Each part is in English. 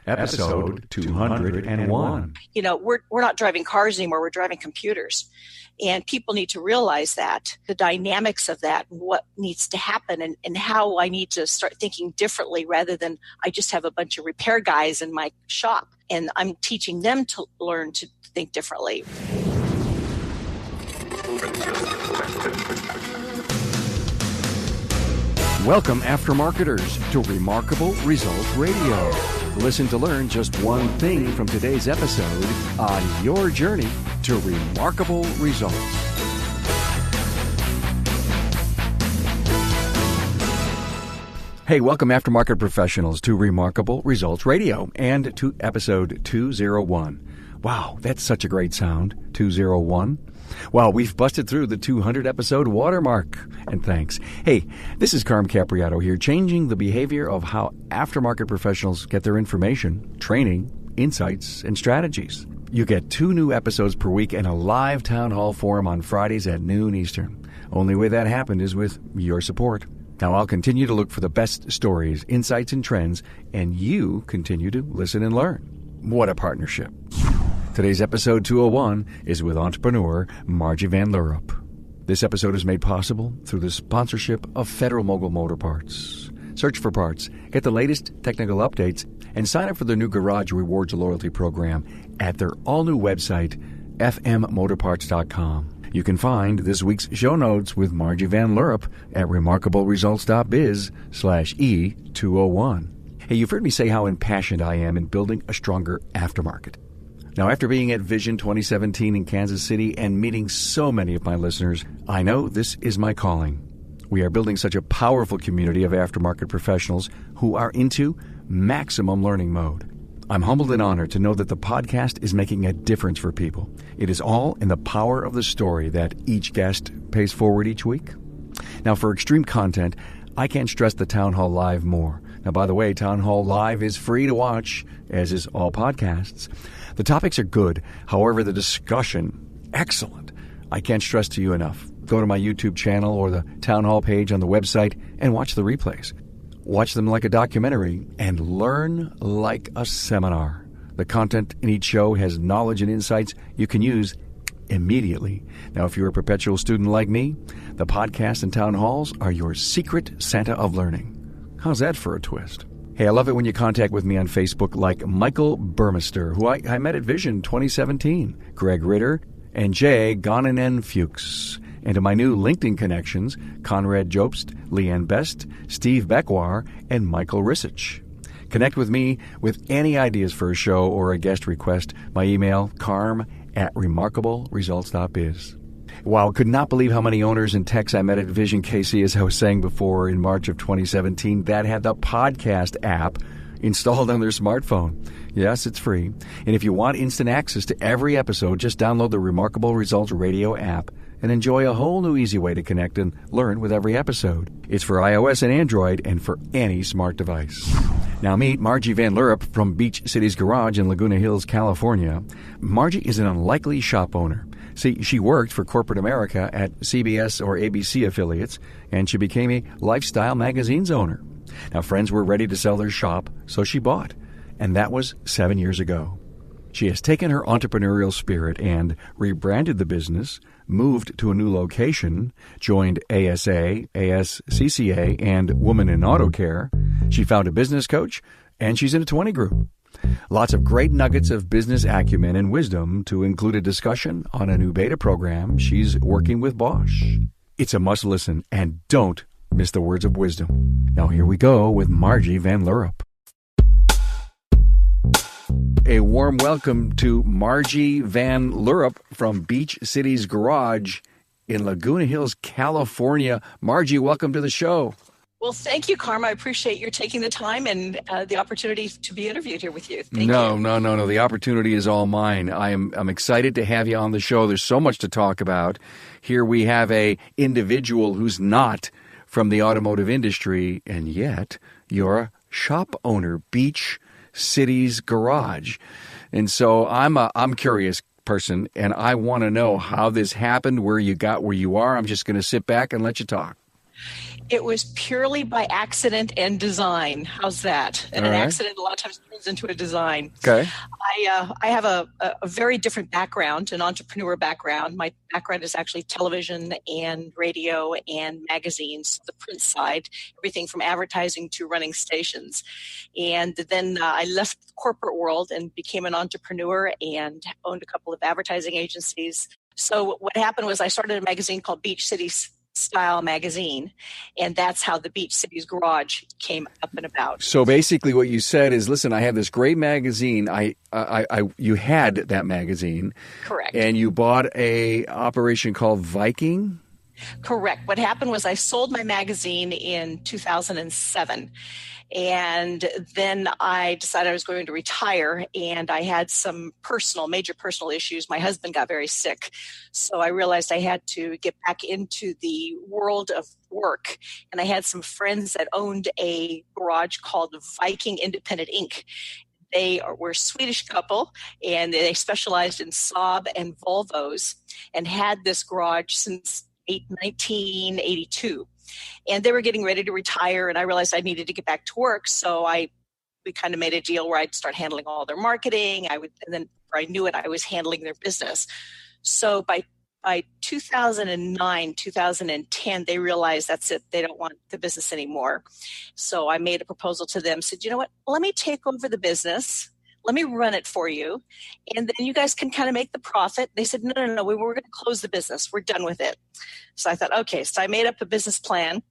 episode 201. You know, we're not driving cars anymore, we're driving computers. And people need to realize that, the dynamics of that, what needs to happen, and how I need to start thinking differently rather than I just have a bunch of repair guys in my shop. And I'm teaching them to learn to think differently. Welcome, aftermarketers, to Remarkable Results Radio. Listen to learn just one thing from today's episode on your journey to remarkable results. Hey, welcome, aftermarket professionals, to Remarkable Results Radio and to episode 201. Wow, that's such a great sound, 201. Well, we've busted through the 200-episode watermark, and thanks. Hey, this is Carm Capriato here, changing the behavior of how aftermarket professionals get their information, training, insights, and strategies. You get 2 new episodes per week and a live town hall forum on Fridays at noon Eastern. Only way that happened is with your support. Now, I'll continue to look for the best stories, insights, and trends, and you continue to listen and learn. What a partnership. Today's episode 201 is with entrepreneur Margie van Lierop. This episode is made possible through the sponsorship of Federal Mogul Motor Parts. Search for parts, get the latest technical updates, and sign up for their new Garage Rewards loyalty program at their all-new website, fmmotorparts.com. You can find this week's show notes with Margie van Lierop at remarkableresults.biz/E201. Hey, you've heard me say how impassioned I am in building a stronger aftermarket. Now, after being at Vision 2017 in Kansas City and meeting so many of my listeners, I know this is my calling. We are building such a powerful community of aftermarket professionals who are into maximum learning mode. I'm humbled and honored to know that the podcast is making a difference for people. It is all in the power of the story that each guest pays forward each week. Now, for extreme content, I can't stress the Town Hall Live more. Now, by the way, Town Hall Live is free to watch, as is all podcasts. The topics are good. However, the discussion, excellent. I can't stress to you enough. Go to my YouTube channel or the Town Hall page on the website and watch the replays. Watch them like a documentary and learn like a seminar. The content in each show has knowledge and insights you can use immediately. Now, if you're a perpetual student like me, the podcast and town halls are your secret Santa of learning. How's that for a twist? Hey, I love it when you contact with me on Facebook like Michael Burmester, who I met at Vision 2017, Greg Ritter, and Jay Gonanen Fuchs. And to my new LinkedIn connections, Conrad Jobst, Leanne Best, Steve Beckwar, and Michael Risich. Connect with me with any ideas for a show or a guest request. My email, carm@remarkableresults.biz. Wow, could not believe how many owners and techs I met at Vision KC, as I was saying before, in March of 2017, that had the podcast app installed on their smartphone. Yes, it's free. And if you want instant access to every episode, just download the Remarkable Results Radio app and enjoy a whole new easy way to connect and learn with every episode. It's for iOS and Android and for any smart device. Now meet Margie van Lierop from Beach Cities Garage in Laguna Hills, California. Margie is an unlikely shop owner. See, she worked for corporate America at CBS or ABC affiliates, and she became a lifestyle magazine's owner. Now, friends were ready to sell their shop, so she bought, and that was 7 years ago. She has taken her entrepreneurial spirit and rebranded the business, moved to a new location, joined ASA, ASCCA, and Women in Auto Care. She found a business coach, and she's in a 20 group. Lots of great nuggets of business acumen and wisdom, to include a discussion on a new beta program she's working with Bosch. It's a must listen, and don't miss the words of wisdom. Now here we go with Margie van Lierop. A warm welcome to Margie van Lierop from Beach Cities Garage in Laguna Hills, California. Margie, welcome to the show. Well, thank you, Carm. I appreciate your taking the time and the opportunity to be interviewed here with you. Thank you. No. The opportunity is all mine. I'm excited to have you on the show. There's so much to talk about. Here we have a individual who's not from the automotive industry, and yet you're a shop owner, Beach Cities Garage. And so I'm curious person, and I want to know how this happened, where you got where you are. I'm just going to sit back and let you talk. It was purely by accident and design. How's that? And All an right. accident a lot of times turns into a design. Okay. I have a very different background, an entrepreneur background. My background is actually television and radio and magazines, the print side, everything from advertising to running stations. And then I left the corporate world and became an entrepreneur and owned a couple of advertising agencies. So what happened was I started a magazine called Beach City Style Magazine, and that's how the Beach Cities Garage came up and about. So basically what you said is, listen, I have this great magazine. You had that magazine. Correct. And you bought a operation called Viking? Correct. What happened was I sold my magazine in 2007. And then I decided I was going to retire, and I had some major personal issues. My husband got very sick. So I realized I had to get back into the world of work. And I had some friends that owned a garage called Viking Independent Inc. They were a Swedish couple, and they specialized in Saab and Volvos and had this garage since 1982. And they were getting ready to retire, and I realized I needed to get back to work. So we kind of made a deal where I'd start handling all their marketing. And then before I knew it, I was handling their business. So by 2009, 2010, they realized that's it. They don't want the business anymore. So I made a proposal to them, said, you know what, let me take over the business. Let me run it for you. And then you guys can kind of make the profit. They said, no, we're going to close the business. We're done with it. So I thought, okay. So I made up a business plan,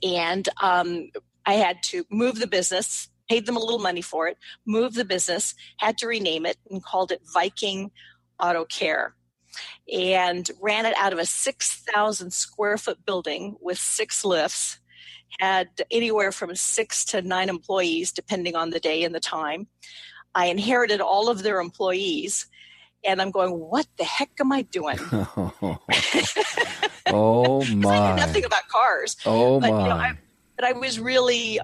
and I had to move the business, paid them a little money for it, moved the business, had to rename it, and called it Viking Auto Care, and ran it out of a 6,000 square foot building with 6 lifts, had anywhere from 6 to 9 employees, depending on the day and the time. I inherited all of their employees, and I'm going, what the heck am I doing? Oh, my. I knew nothing about cars. Oh, but, my. But I was really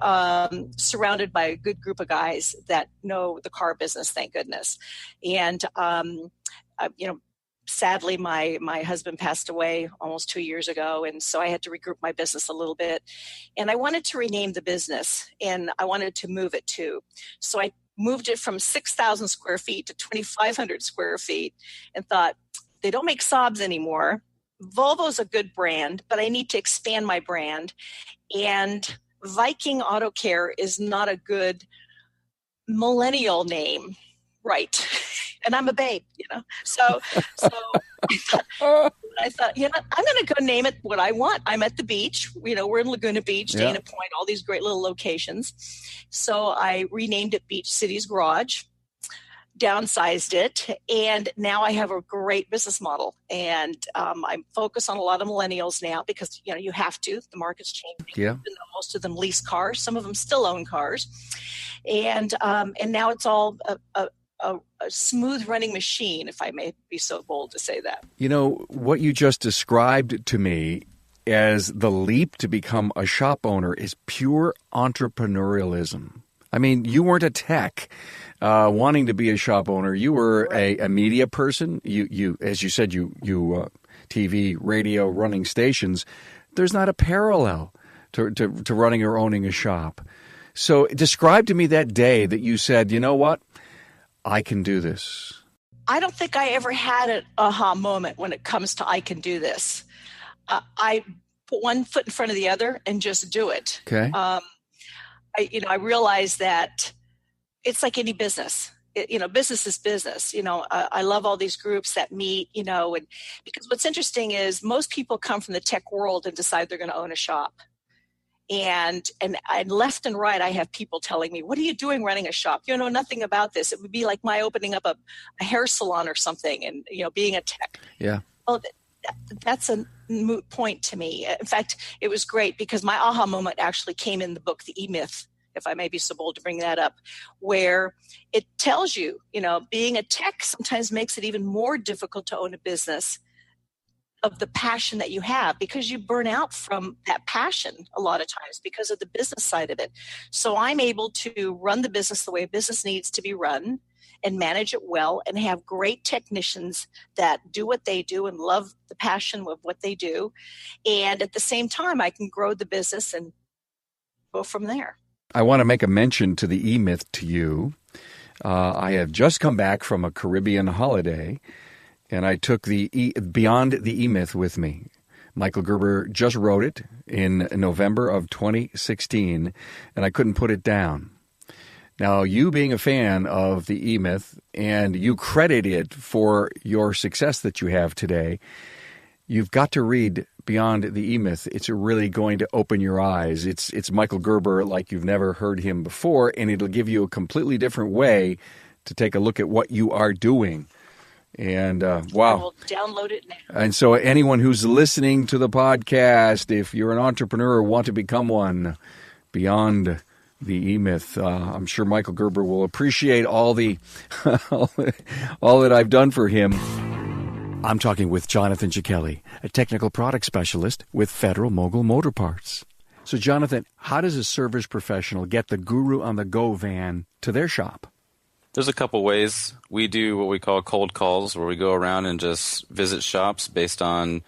surrounded by a good group of guys that know the car business, thank goodness. And, sadly, my husband passed away almost 2 years ago, and so I had to regroup my business a little bit. And I wanted to rename the business, and I wanted to move it too. So I moved it from 6,000 square feet to 2,500 square feet, and thought, they don't make Saabs anymore. Volvo's a good brand, but I need to expand my brand. And Viking Auto Care is not a good millennial name, right? And I'm a babe, So I thought, I'm going to go name it what I want. I'm at the beach. We're in Laguna Beach, Yeah. Dana Point, all these great little locations. So I renamed it Beach Cities Garage, downsized it, and now I have a great business model. And I'm focused on a lot of millennials now because, you have to. The market's changing. Yeah. Even though most of them lease cars. Some of them still own cars. And now it's all a smooth running machine, if I may be so bold to say that. What you just described to me as the leap to become a shop owner is pure entrepreneurialism. I mean, you weren't a tech wanting to be a shop owner. You were a media person. You as you said, you TV, radio, running stations. There's not a parallel to running or owning a shop. So describe to me that day that you said, you know what? I can do this. I don't think I ever had an aha moment when it comes to I can do this. I put one foot in front of the other and just do it. Okay. I realized that it's like any business. Business is business. I love all these groups that meet, and because what's interesting is most people come from the tech world and decide they're going to own a shop. And left and right, I have people telling me, what are you doing running a shop? You know nothing about this. It would be like my opening up a hair salon or something and, being a tech. Yeah. Well, that's a moot point to me. In fact, it was great because my aha moment actually came in the book, The E-Myth, if I may be so bold to bring that up, where it tells you, being a tech sometimes makes it even more difficult to own a business of the passion that you have, because you burn out from that passion a lot of times because of the business side of it. So I'm able to run the business the way a business needs to be run and manage it well and have great technicians that do what they do and love the passion of what they do. And at the same time, I can grow the business and go from there. I want to make a mention to the E-Myth to you. I have just come back from a Caribbean holiday, and I took the Beyond the E-Myth with me. Michael Gerber just wrote it in November of 2016, and I couldn't put it down. Now, you being a fan of the E-Myth, and you credit it for your success that you have today, you've got to read Beyond the E-Myth. It's really going to open your eyes. It's Michael Gerber like you've never heard him before, and it'll give you a completely different way to take a look at what you are doing. And wow. I will download it now. And so anyone who's listening to the podcast, if you're an entrepreneur or want to become one, Beyond the E-Myth, I'm sure Michael Gerber will appreciate all that I've done for him. I'm talking with Jonathan Giachelli, a technical product specialist with Federal Mogul Motor Parts. So, Jonathan, how does a service professional get the Guru on the Go van to their shop? There's a couple ways. We do what we call cold calls, where we go around and just visit shops based on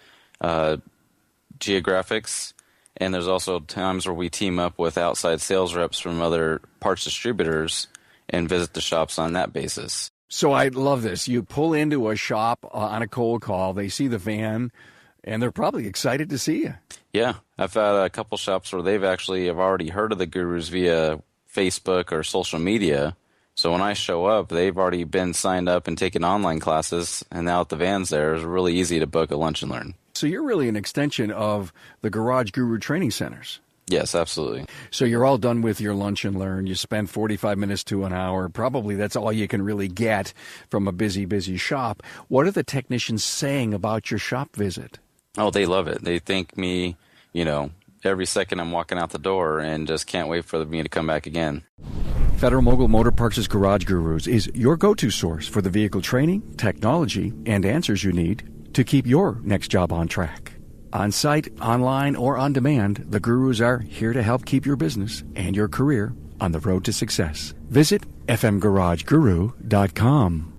geographics. And there's also times where we team up with outside sales reps from other parts distributors and visit the shops on that basis. So I love this. You pull into a shop on a cold call. They see the van, and they're probably excited to see you. Yeah. I've had a couple shops where they've actually have already heard of the Gurus via Facebook or social media. So when I show up, they've already been signed up and taken online classes, and now that the van's there, it's really easy to book a lunch and learn. So you're really an extension of the Garage Guru training centers. Yes, absolutely. So you're all done with your lunch and learn. You spend 45 minutes to an hour. Probably that's all you can really get from a busy, busy shop. What are the technicians saying about your shop visit? Oh, they love it. They thank me, every second I'm walking out the door and just can't wait for me to come back again. Federal Mogul Motor Parts' Garage Gurus is your go-to source for the vehicle training, technology, and answers you need to keep your next job on track. On-site, online, or on demand, the Gurus are here to help keep your business and your career on the road to success. Visit fmgarageguru.com.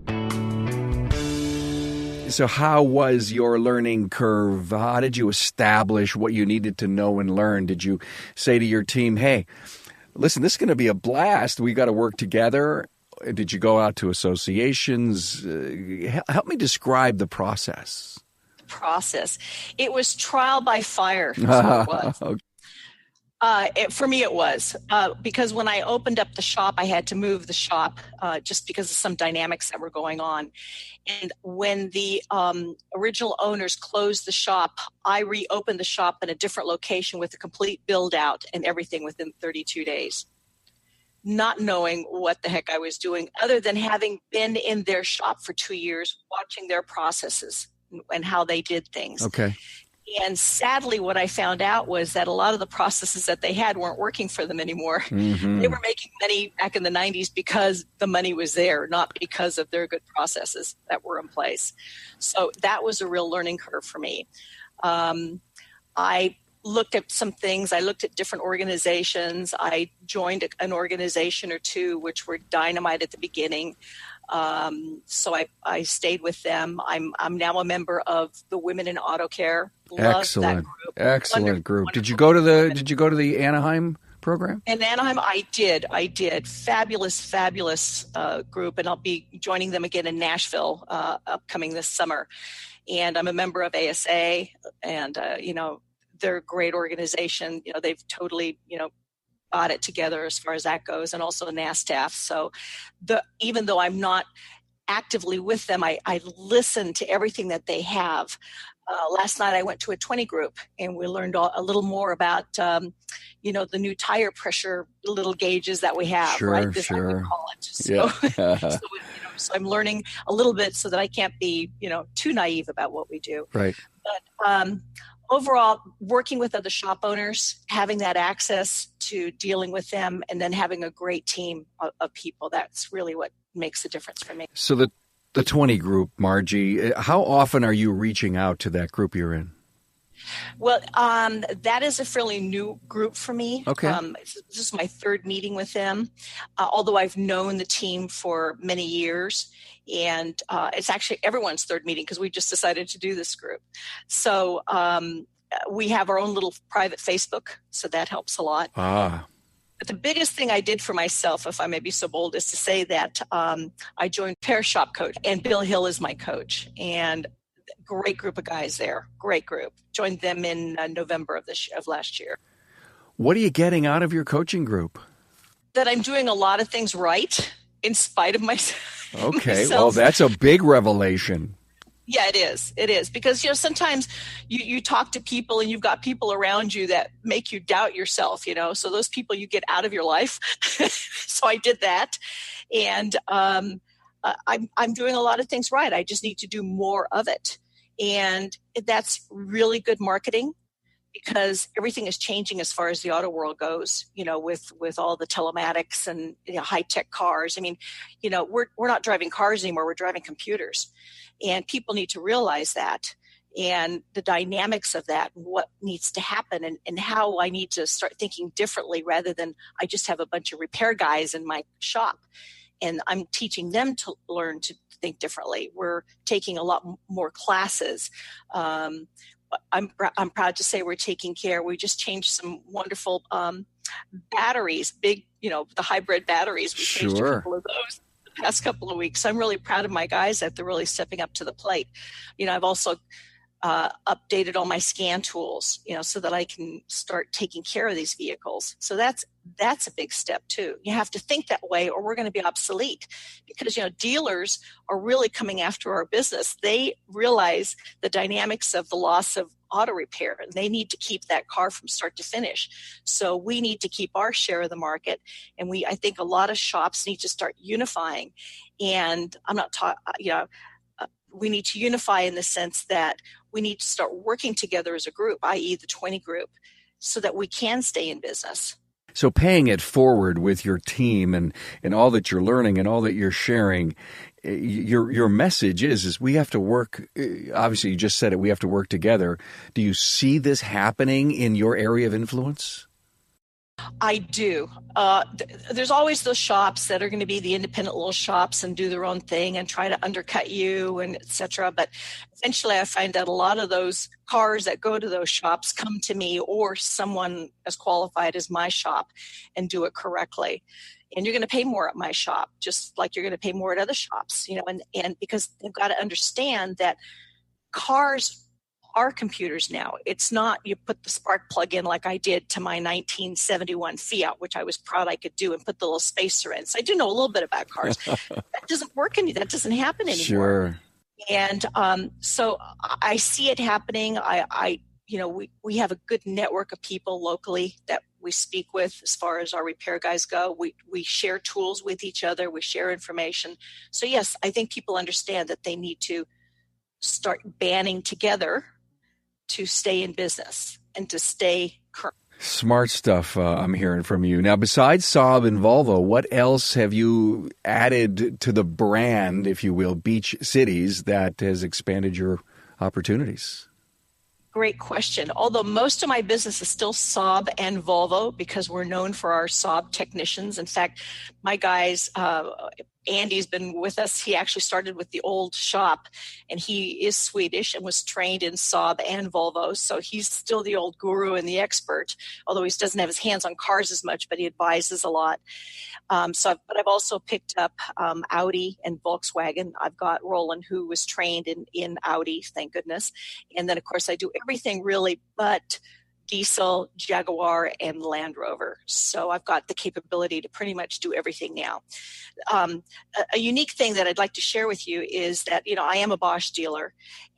So how was your learning curve? How did you establish what you needed to know and learn? Did you say to your team, hey, listen, this is going to be a blast. We got to work together. Did you go out to associations? Help me describe the process. It was trial by fire. It was. For me, it was because when I opened up the shop, I had to move the shop just because of some dynamics that were going on. And when the original owners closed the shop, I reopened the shop in a different location with a complete build out and everything within 32 days. Not knowing what the heck I was doing, other than having been in their shop for 2 years, watching their processes and how they did things. Okay. And sadly, what I found out was that a lot of the processes that they had weren't working for them anymore. Mm-hmm. They were making money back in the 90s because the money was there, not because of their good processes that were in place. So that was a real learning curve for me. I looked at some things. I looked at different organizations. I joined an organization or two, which were dynamite at the beginning. So I stayed with them. I'm now a member of the Women in Auto Care. Excellent. Excellent group. Did you go to the Anaheim program? In Anaheim, I did. Fabulous group, and I'll be joining them again in Nashville upcoming this summer. And I'm a member of ASA, and they're a great organization. They've totally got it together as far as that goes, and also the NASTAF. So even though I'm not actively with them, I listen to everything that they have. Last night I went to a 20 group, and we learned a little more about, the new tire pressure little gauges that we have, right? This is what we call it. So, so I'm learning a little bit so that I can't be, too naive about what we do. Right. But overall, working with other shop owners, having that access to dealing with them, and then having a great team of people, that's really what makes a difference for me. So The 20 group, Margie, how often are you reaching out to that group you're in? Well, that is a fairly new group for me. Okay. This is my third meeting with them, although I've known the team for many years. And it's actually everyone's third meeting because we just decided to do this group. So we have our own little private Facebook, so that helps a lot. But the biggest thing I did for myself, if I may be so bold, is to say that I joined Pair Shop Coach, and Bill Hill is my coach. And great group of guys there. Great group. Joined them in November of last year. What are you getting out of your coaching group? That I'm doing a lot of things right in spite of myself. Okay. Well, that's a big revelation. Yeah, it is. It is. Because, sometimes you talk to people and you've got people around you that make you doubt yourself, So those people you get out of your life. So I did that. And I'm doing a lot of things right. I just need to do more of it. And that's really good marketing because everything is changing as far as the auto world goes, with all the telematics and high-tech cars. I mean, we're not driving cars anymore. We're driving computers. And people need to realize that and the dynamics of that, and what needs to happen and how I need to start thinking differently rather than I just have a bunch of repair guys in my shop. And I'm teaching them to learn to think differently. We're taking a lot more classes. I'm proud to say we're taking care. We just changed some wonderful batteries, big, the hybrid batteries. We changed a couple of those the past couple of weeks. I'm really proud of my guys that they're really stepping up to the plate. I've also updated all my scan tools, so that I can start taking care of these vehicles. So that's a big step too. You have to think that way or we're going to be obsolete because, dealers are really coming after our business. They realize the dynamics of the loss of auto repair and they need to keep that car from start to finish. So we need to keep our share of the market. And I think a lot of shops need to start unifying. And I'm not talking, we need to unify in the sense that we need to start working together as a group, i.e. the 20 group, so that we can stay in business. So paying it forward with your team and all that you're learning and all that you're sharing, your message is we have to work. Obviously, you just said it. We have to work together. Do you see this happening in your area of influence? I do. There's always those shops that are going to be the independent little shops and do their own thing and try to undercut you and et cetera. But eventually I find that a lot of those cars that go to those shops come to me or someone as qualified as my shop and do it correctly. And you're going to pay more at my shop, just like you're going to pay more at other shops, and because they've got to understand that cars are computers now. It's not you put the spark plug in like I did to my 1971 Fiat, which I was proud I could do, and put the little spacer in. So I do know a little bit about cars. That doesn't work that doesn't happen anymore. Sure. And so I see it happening. We have a good network of people locally that we speak with as far as our repair guys go. We share tools with each other. We share information. So yes, I think people understand that they need to start banding together to stay in business and to stay current. Smart stuff I'm hearing from you. Now, besides Saab and Volvo, what else have you added to the brand, if you will, Beach Cities, that has expanded your opportunities? Great question. Although most of my business is still Saab and Volvo because we're known for our Saab technicians. In fact, my guys, Andy's been with us. He actually started with the old shop, and he is Swedish and was trained in Saab and Volvo. So he's still the old guru and the expert, although he doesn't have his hands on cars as much, but he advises a lot. But I've also picked up Audi and Volkswagen. I've got Roland, who was trained in Audi, thank goodness. And then, of course, I do everything really but diesel, Jaguar, and Land Rover. So I've got the capability to pretty much do everything now. A unique thing that I'd like to share with you is that, I am a Bosch dealer,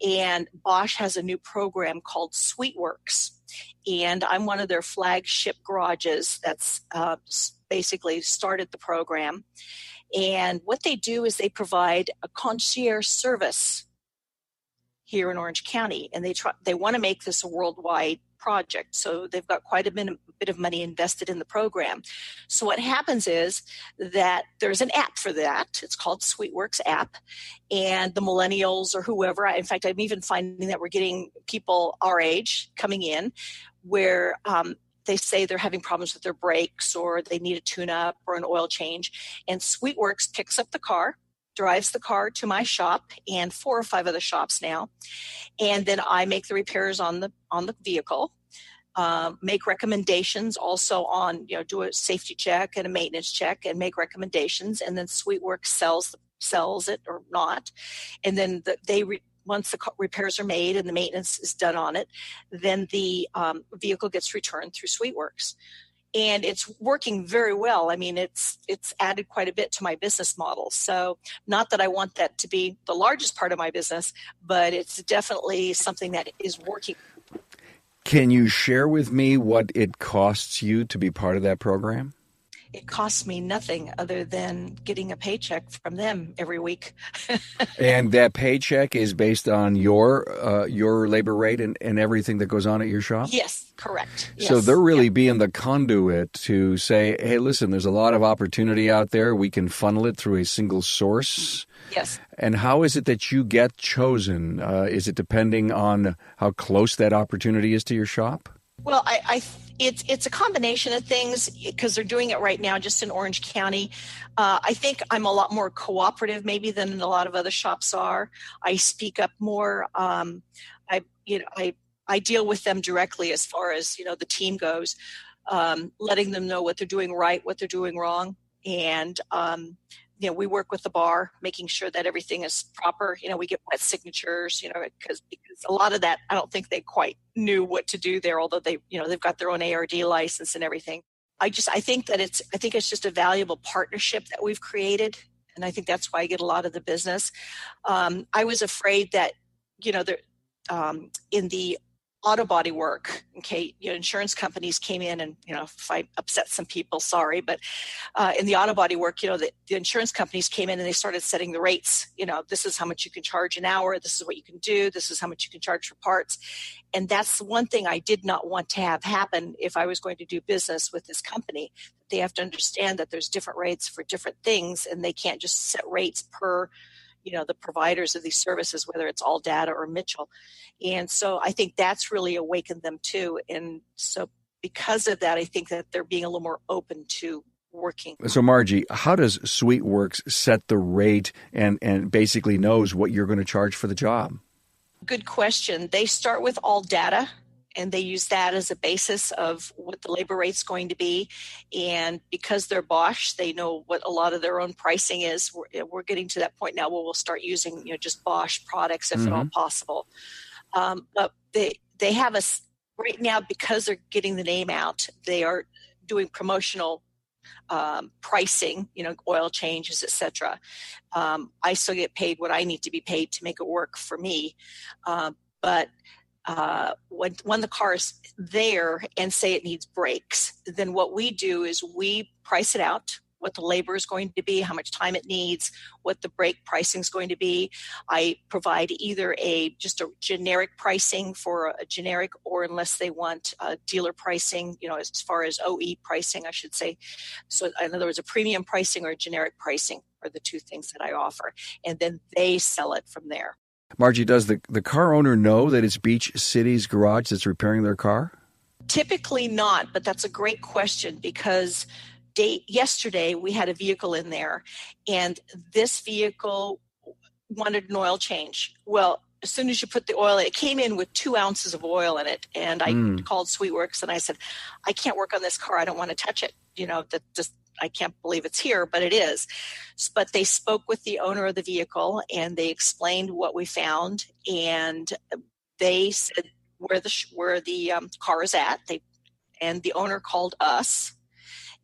and Bosch has a new program called Sweetworxx. And I'm one of their flagship garages that's basically started the program. And what they do is they provide a concierge service here in Orange County, and they want to make this a worldwide project. So they've got quite a bit of money invested in the program. So what happens is that there's an app for that. It's called Sweetworxx app. And the millennials or whoever, in fact, I'm even finding that we're getting people our age coming in where they say they're having problems with their brakes or they need a tune-up or an oil change. And Sweetworxx picks up the car, drives the car to my shop and 4 or 5 other shops now. And then I make the repairs on the vehicle, make recommendations also on, do a safety check and a maintenance check and make recommendations. And then Sweetworxx sells it or not. And then once the repairs are made and the maintenance is done on it, then the vehicle gets returned through Sweetworxx. And it's working very well. I mean, it's added quite a bit to my business model. So not that I want that to be the largest part of my business, but it's definitely something that is working. Can you share with me what it costs you to be part of that program? It costs me nothing other than getting a paycheck from them every week. And that paycheck is based on your labor rate and everything that goes on at your shop? Yes, correct. Yes. So they're really being the conduit to say, hey, listen, there's a lot of opportunity out there. We can funnel it through a single source. Yes. And how is it that you get chosen? Is it depending on how close that opportunity is to your shop? Well, it's a combination of things because they're doing it right now just in Orange County. I think I'm a lot more cooperative maybe than a lot of other shops are. I speak up more. I deal with them directly as far as, the team goes, letting them know what they're doing right, what they're doing wrong. And, we work with the bar, making sure that everything is proper. We get wet signatures, because a lot of that, I don't think they quite knew what to do there, although they've got their own ARD license and everything. I think it's just a valuable partnership that we've created. And I think that's why I get a lot of the business. I was afraid that, in the auto body work, insurance companies came in and, if I upset some people, sorry, but in the auto body work, the insurance companies came in and they started setting the rates. This is how much you can charge an hour. This is what you can do. This is how much you can charge for parts. And that's one thing I did not want to have happen if I was going to do business with this company. They have to understand that there's different rates for different things, and they can't just set rates per the providers of these services, whether it's All Data or Mitchell. And so I think that's really awakened them too. And so because of that, I think that they're being a little more open to working. So Margie, how does Sweetworxx set the rate and basically knows what you're going to charge for the job? Good question. They start with All Data, and they use that as a basis of what the labor rate's going to be. And because they're Bosch, they know what a lot of their own pricing is. We're getting to that point now where we'll start using just Bosch products if at all possible. But they have us right now, because they're getting the name out, they are doing promotional pricing, oil changes, etc. I still get paid what I need to be paid to make it work for me. But when the car is there and say it needs brakes, then what we do is we price it out, what the labor is going to be, how much time it needs, what the brake pricing is going to be. I provide either just a generic pricing for a generic, or unless they want dealer pricing, as far as OE pricing, I should say. So in other words, a premium pricing or a generic pricing are the two things that I offer. And then they sell it from there. Margie, does the car owner know that it's Beach City's garage that's repairing their car? Typically not, but that's a great question because yesterday we had a vehicle in there, and this vehicle wanted an oil change. Well, as soon as you put the oil in, it came in with 2 ounces of oil in it, and I called Sweetworxx and I said, I can't work on this car. I don't want to touch it. I can't believe it's here, but it is. But they spoke with the owner of the vehicle and they explained what we found, and they said where the car is at. And the owner called us,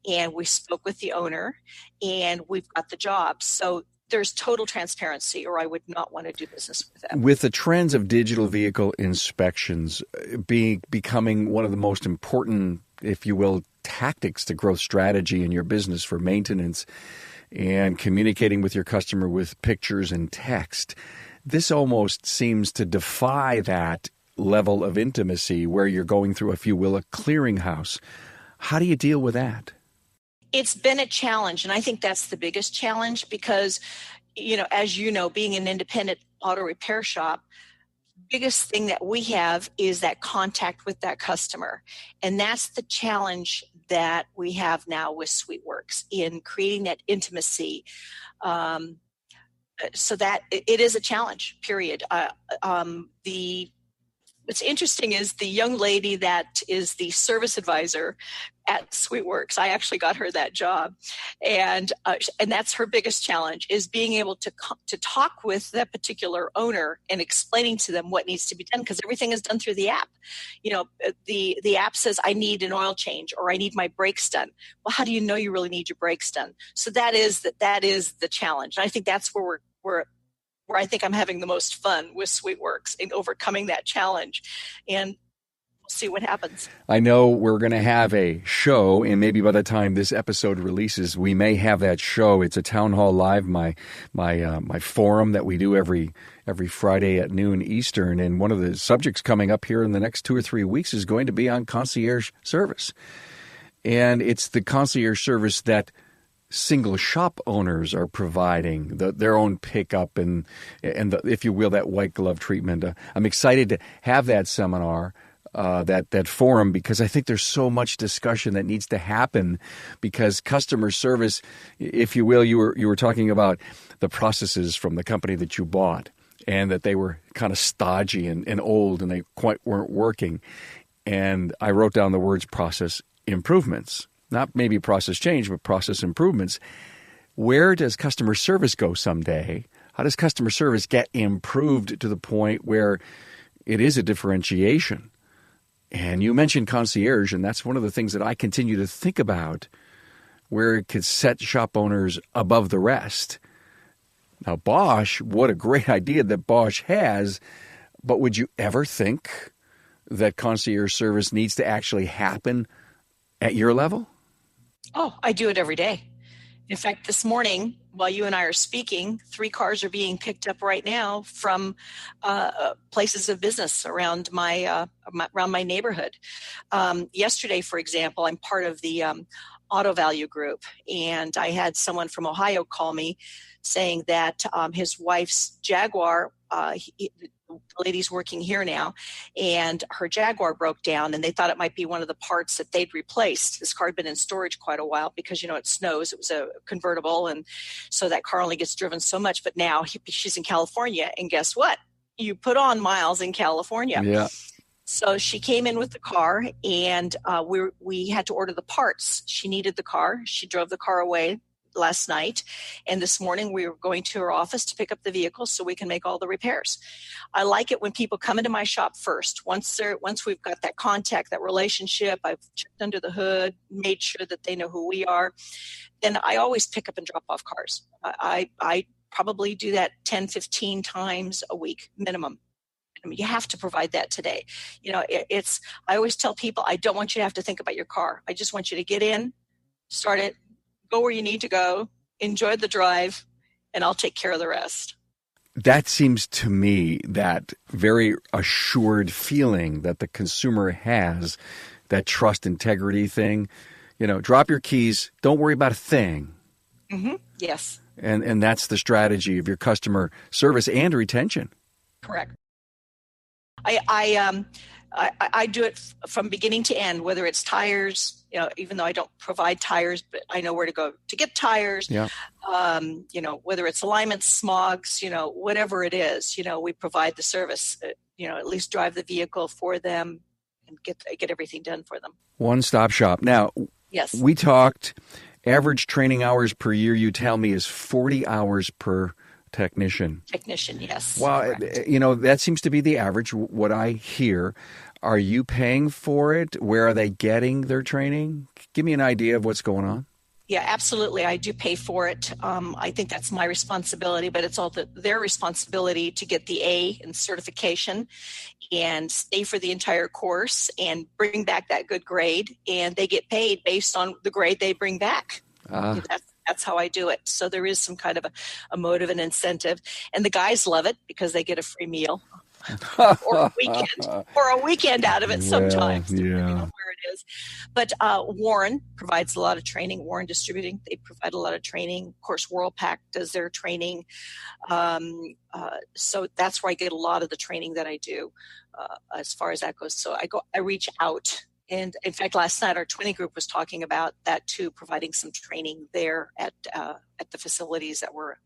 and we spoke with the owner, and we've got the job. So there's total transparency, or I would not want to do business with them. With the trends of digital vehicle inspections becoming one of the most important, if you will, tactics to growth strategy in your business for maintenance and communicating with your customer with pictures and text, this almost seems to defy that level of intimacy where you're going through, if you will, a clearinghouse. How do you deal with that? It's been a challenge, and I think that's the biggest challenge because, as you know, being an independent auto repair shop, biggest thing that we have is that contact with that customer. And that's the challenge that we have now with Sweetworxx in creating that intimacy. So that it is a challenge, period. What's interesting is the young lady that is the service advisor at Sweetworxx. I actually got her that job, and that's her biggest challenge, is being able to talk with that particular owner and explaining to them what needs to be done, because everything is done through the app. The app says I need an oil change or I need my brakes done. Well, how do you know you really need your brakes done? So that is the challenge. And I think that's where where I think I'm having the most fun with Sweetworxx in overcoming that challenge, and we'll see what happens. I know we're going to have a show, and maybe by the time this episode releases, we may have that show. It's a Town Hall Live, my forum that we do every Friday at noon Eastern, and one of the subjects coming up here in the next 2 or 3 weeks is going to be on concierge service, and it's the concierge service that single shop owners are providing, their own pickup and if you will, that white glove treatment. I'm excited to have that seminar, that forum, because I think there's so much discussion that needs to happen, because customer service, if you will, you were talking about the processes from the company that you bought and that they were kind of stodgy and old and they quite weren't working. And I wrote down the words process improvements. Not maybe process change, but process improvements. Where does customer service go someday? How does customer service get improved to the point where it is a differentiation? And you mentioned concierge, and that's one of the things that I continue to think about, where it could set shop owners above the rest. Now, Bosch, what a great idea that Bosch has, but would you ever think that concierge service needs to actually happen at your level? Oh, I do it every day. In fact, this morning, while you and I are speaking, 3 cars are being picked up right now from places of business around my neighborhood. Yesterday, for example, I'm part of the Auto Value group, and I had someone from Ohio call me saying that his wife's Jaguar, the lady's working here now, and her Jaguar broke down, and they thought it might be one of the parts that they'd replaced. This car had been in storage quite a while because, it snows. It was a convertible, and so that car only gets driven so much. But now she's in California, and guess what? You put on miles in California. Yeah. So she came in with the car, and we had to order the parts. She needed the car. She drove the car away last night, and this morning we were going to her office to pick up the vehicle so we can make all the repairs. I like it when people come into my shop first. Once we've got that contact, that relationship, I've checked under the hood, made sure that they know who we are, then I always pick up and drop off cars. I probably do that 10, 15 times a week minimum. I mean, you have to provide that today. I always tell people, I don't want you to have to think about your car. I just want you to get in, start it, go where you need to go, enjoy the drive, and I'll take care of the rest. That seems to me that very assured feeling that the consumer has, that trust integrity thing. Drop your keys, don't worry about a thing. Mm-hmm. Yes. And that's the strategy of your customer service and retention. Correct. I do it from beginning to end, whether it's tires, even though I don't provide tires, but I know where to go to get tires. Yeah. Whether it's alignments, smogs, whatever it is, we provide the service, at least drive the vehicle for them and get everything done for them. One-stop shop. Now, yes, we talked average training hours per year, you tell me, is 40 hours per technician. Yes. Well, that seems to be the average, what I hear. Are you paying for it? Where are they getting their training? Give me an idea of what's going on. Yeah, absolutely. I do pay for it. I think that's my responsibility, but it's all their responsibility to get the A in certification and stay for the entire course and bring back that good grade. And they get paid based on the grade they bring back. That's how I do it. So there is some kind of a motive and incentive. And the guys love it because they get a free meal or a weekend out of it sometimes, depending on where it is. But Warren provides a lot of training. Warren Distributing, they provide a lot of training. Of course, Worldpac does their training. So that's where I get a lot of the training that I do as far as that goes. So I reach out. And in fact, last night our twinning group was talking about that too, providing some training there at the facilities that we're at.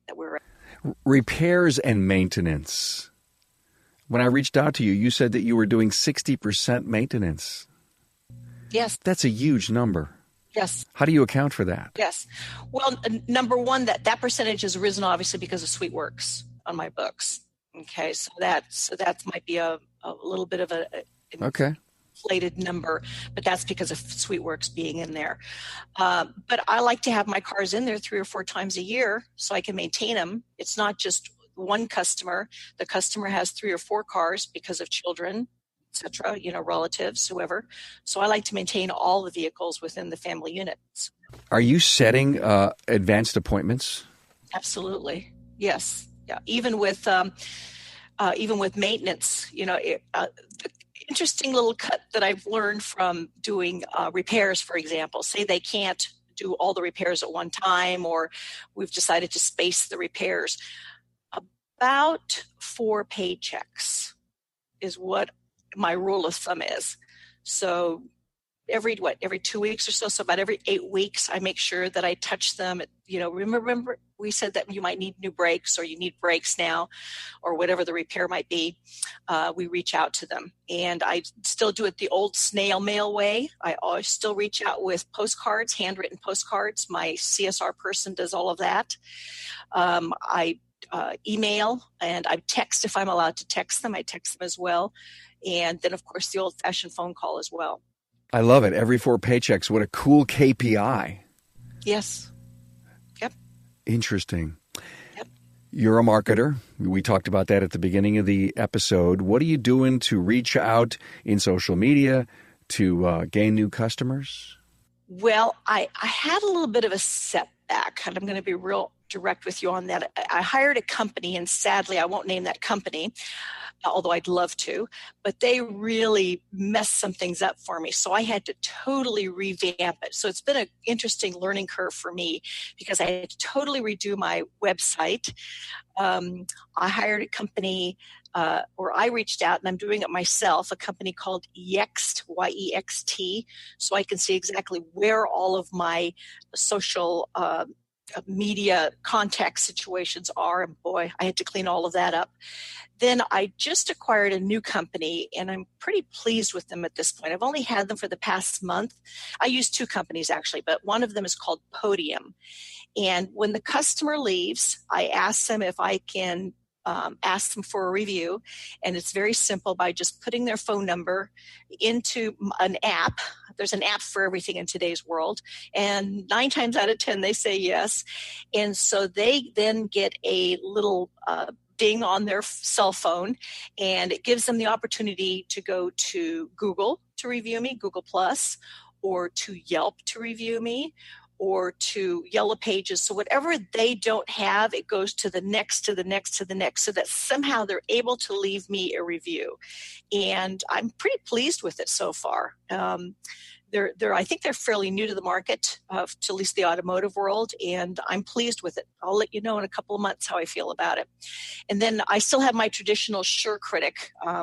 Repairs and maintenance. When I reached out to you, you said that you were doing 60% maintenance. Yes. That's a huge number. Yes. How do you account for that? Yes. Well, number one, that percentage has risen obviously because of Sweetworxx on my books. Okay, so that might be a little bit of a inflated number, but that's because of Sweetworxx being in there. But I like to have my cars in there 3 or 4 times a year so I can maintain them. It's not just one customer. The customer has 3 or 4 cars because of children, etc., relatives, whoever. So I like to maintain all the vehicles within the family units. Are you setting advanced appointments? Absolutely. Yes. Yeah. Even with maintenance, the interesting little cut that I've learned from doing repairs, for example, say they can't do all the repairs at one time, or we've decided to space the repairs. About 4 paychecks is what my rule of thumb is. So every 2 weeks or so about every 8 weeks, I make sure that I touch them. Remember we said that you might need new brakes, or you need brakes now, or whatever the repair might be. We reach out to them, and I still do it the old snail mail way. I always still reach out with postcards, handwritten postcards. My CSR person does all of that. I email, and I text if I'm allowed to text them. I text them as well. And then, of course, the old-fashioned phone call as well. I love it. Every 4 paychecks. What a cool KPI. Yes. Yep. Interesting. Yep. You're a marketer. We talked about that at the beginning of the episode. What are you doing to reach out in social media to gain new customers? Well, I had a little bit of a setback, and I'm going to be real direct with you on that. I hired a company, and sadly, I won't name that company, although I'd love to, but they really messed some things up for me. So I had to totally revamp it. So it's been an interesting learning curve for me because I had to totally redo my website. I hired a company, or I reached out, and I'm doing it myself, a company called Yext, Y-E-X-T, so I can see exactly where all of my social media contact situations are. And boy, I had to clean all of that up. Then I just acquired a new company, and I'm pretty pleased with them at this point. I've only had them for the past month. I use 2 companies actually, but one of them is called Podium. And when the customer leaves, I ask them if I can ask them for a review. And it's very simple by just putting their phone number into an app. There's an app for everything in today's world. And 9 times out of 10, they say yes. And so they then get a little ding on their cell phone, and it gives them the opportunity to go to Google to review me, Google Plus, or to Yelp to review me, or to Yellow Pages. So whatever they don't have, it goes to the next, to the next, to the next, so that somehow they're able to leave me a review. And I'm pretty pleased with it so far. I think they're fairly new to the market, to at least the automotive world, and I'm pleased with it. I'll let you know in a couple of months how I feel about it. And then I still have my traditional SureCritic. I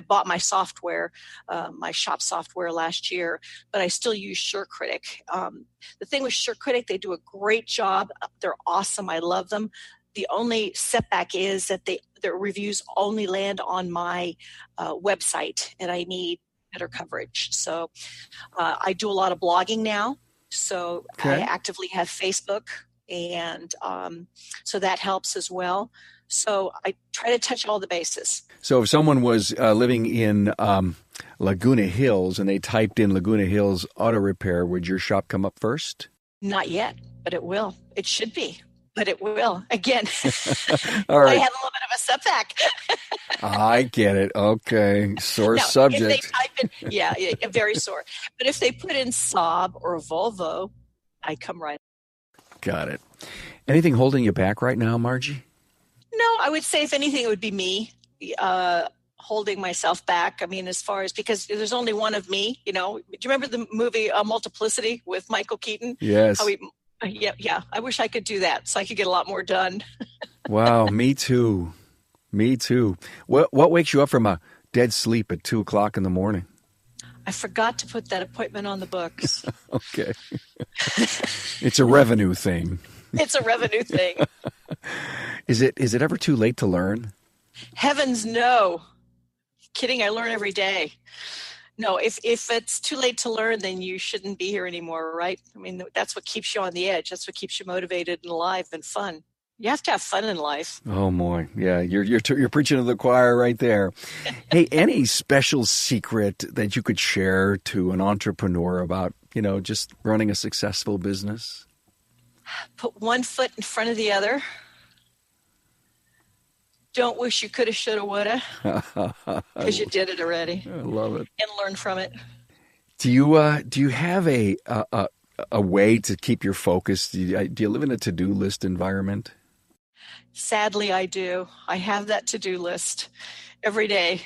bought my software, my shop software last year, but I still use SureCritic. The thing with SureCritic, they do a great job. They're awesome. I love them. The only setback is that their reviews only land on my website, and I need better coverage. So I do a lot of blogging now. So I actively have Facebook, and so that helps as well. So I try to touch all the bases. So if someone was living in Laguna Hills and they typed in Laguna Hills Auto Repair, would your shop come up first? Not yet, but it will. It should be, but it will. Again, all right. I had a little bit of a setback. I get it. Okay. Sore subject. If they type in, yeah, very sore. But if they put in Saab or Volvo, I come right. Got it. Anything holding you back right now, Margie? No, I would say if anything, it would be me holding myself back. I mean, as far as, because there's only one of me, Do you remember the movie Multiplicity with Michael Keaton? Yes. Yeah. I wish I could do that so I could get a lot more done. Wow, me too. Me too. What wakes you up from a dead sleep at 2:00 in the morning? I forgot to put that appointment on the books. Okay. It's a revenue thing. It's a revenue thing. Is it ever too late to learn? Heavens, no. Kidding, I learn every day. No, if it's too late to learn, then you shouldn't be here anymore, right? I mean, that's what keeps you on the edge. That's what keeps you motivated and alive and fun. You have to have fun in life. Oh boy, yeah, you're preaching to the choir right there. Hey, any special secret that you could share to an entrepreneur about, just running a successful business? Put one foot in front of the other. Don't wish you coulda, shoulda, woulda, because you did it already. I love it. And learn from it. Do you have a way to keep your focus? Do you live in a to-do list environment? Sadly, I do. I have that to-do list every day.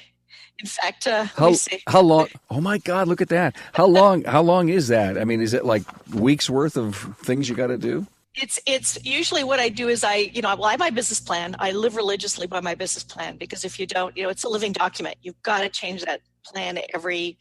In fact, let me see. How long? Oh my God, look at that. How long is that? I mean, is it like weeks worth of things you got to do? It's usually what I do is I have my business plan. I live religiously by my business plan, because if you don't, it's a living document. You've got to change that plan every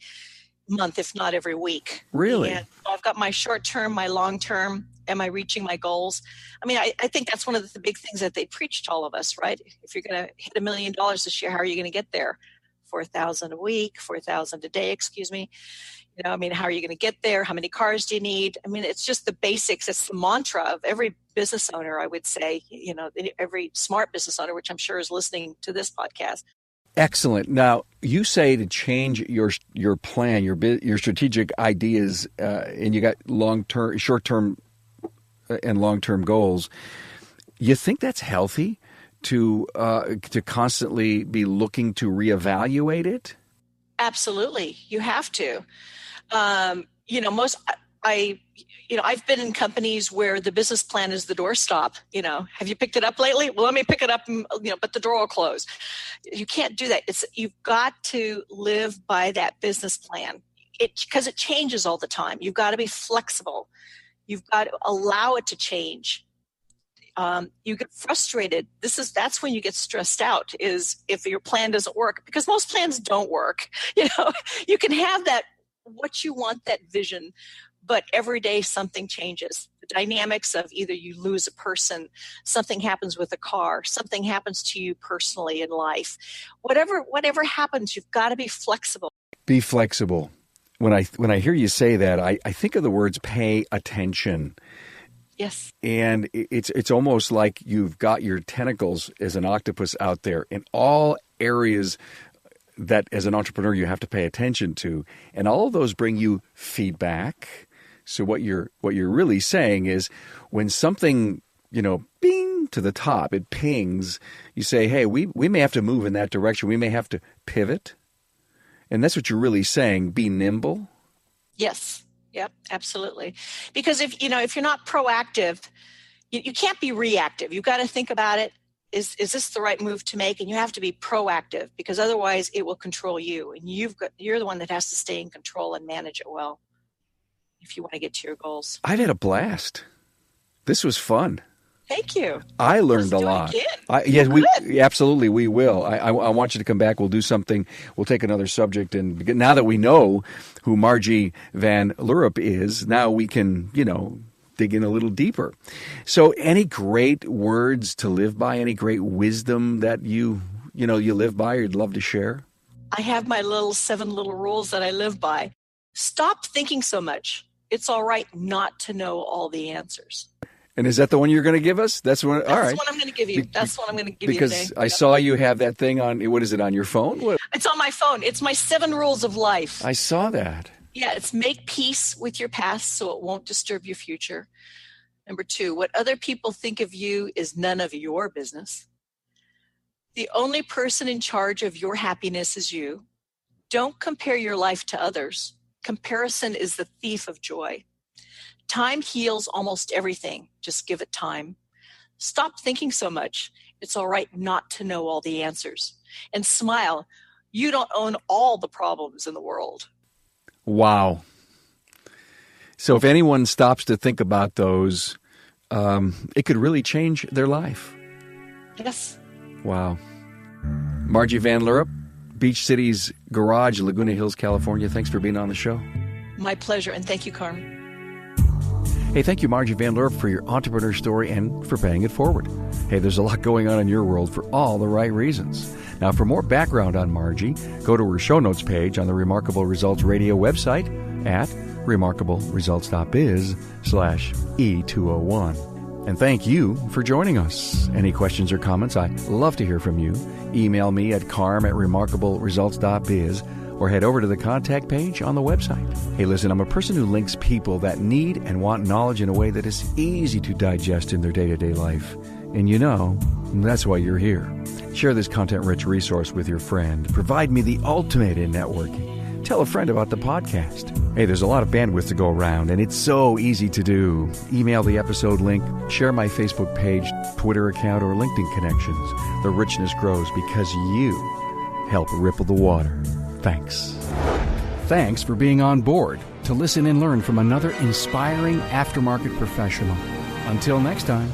month, if not every week. Really? And I've got my short term, my long term. Am I reaching my goals? I mean, I think that's one of the big things that they preach to all of us, right? If you're going to hit $1 million this year, how are you going to get there? 4,000 a week, 4,000 a day, excuse me. How are you going to get there? How many cars do you need? I mean, it's just the basics. It's the mantra of every business owner, I would say, every smart business owner, which I'm sure is listening to this podcast. Excellent. Now, you say to change your plan, your strategic ideas, and you got short-term and long-term goals. You think that's healthy to constantly be looking to reevaluate it? Absolutely, you have to. I've been in companies where the business plan is the doorstop. Have you picked it up lately? Well, let me pick it up, but the door will close. You can't do that. You've got to live by that business plan. Because it changes all the time. You've got to be flexible. You've got to allow it to change. You get frustrated. That's when you get stressed out, is if your plan doesn't work, because most plans don't work. You can have what you want, that vision, but every day something changes. The dynamics of either you lose a person, something happens with a car, something happens to you personally in life. Whatever happens, you've got to be flexible. Be flexible. When I hear you say that, I think of the words pay attention. Yes. And it's almost like you've got your tentacles as an octopus out there in all areas that as an entrepreneur you have to pay attention to. And all of those bring you feedback. So what you're really saying is when something, bing to the top, it pings, you say, hey, we may have to move in that direction. We may have to pivot. And that's what you're really saying, be nimble. Yes. Yep, absolutely. Because if you're not proactive, you can't be reactive. You've got to think about it. Is this the right move to make? And you have to be proactive, because otherwise it will control you. And you're the one that has to stay in control and manage it well if you want to get to your goals. I've had a blast. This was fun. Thank you. I learned a lot. Yes, absolutely we will. I want you to come back. We'll do something. We'll take another subject, and now that we know who Margie van Lierop is, now we can, dig in a little deeper. So, any great words to live by? Any great wisdom that you live by, or you'd love to share? I have my 7 little rules that I live by. Stop thinking so much. It's all right not to know all the answers. And is that the one you're going to give us? That's one. All right. That's what I'm going to give you. That's what I'm going to give you today. Because I saw you have that thing on. What is it, on your phone? What? It's on my phone. It's my 7 rules of life. I saw that. Yeah, it's make peace with your past so it won't disturb your future. Number 2, what other people think of you is none of your business. The only person in charge of your happiness is you. Don't compare your life to others. Comparison is the thief of joy. Time heals almost everything. Just give it time. Stop thinking so much. It's all right not to know all the answers. And smile. You don't own all the problems in the world. Wow. So if anyone stops to think about those, it could really change their life. Yes. Wow. Margie van Lierop, Beach City's Garage, Laguna Hills, California. Thanks for being on the show. My pleasure, and thank you, Carmen. Hey, thank you, Margie van Lierop, for your entrepreneur story and for paying it forward. Hey, there's a lot going on in your world for all the right reasons. Now, for more background on Margie, go to her show notes page on the Remarkable Results Radio website at remarkableresults.biz/E201. And thank you for joining us. Any questions or comments? I'd love to hear from you. Email me at carm@remarkableresults.biz or head over to the contact page on the website. Hey, listen, I'm a person who links people that need and want knowledge in a way that is easy to digest in their day-to-day life. And you know, that's why you're here. Share this content-rich resource with your friend. Provide me the ultimate in networking. Tell a friend about the podcast. Hey, there's a lot of bandwidth to go around, and it's so easy to do. Email the episode link, share my Facebook page, Twitter account, or LinkedIn connections. The richness grows because you help ripple the water. Thanks. Thanks for being on board to listen and learn from another inspiring aftermarket professional. Until next time.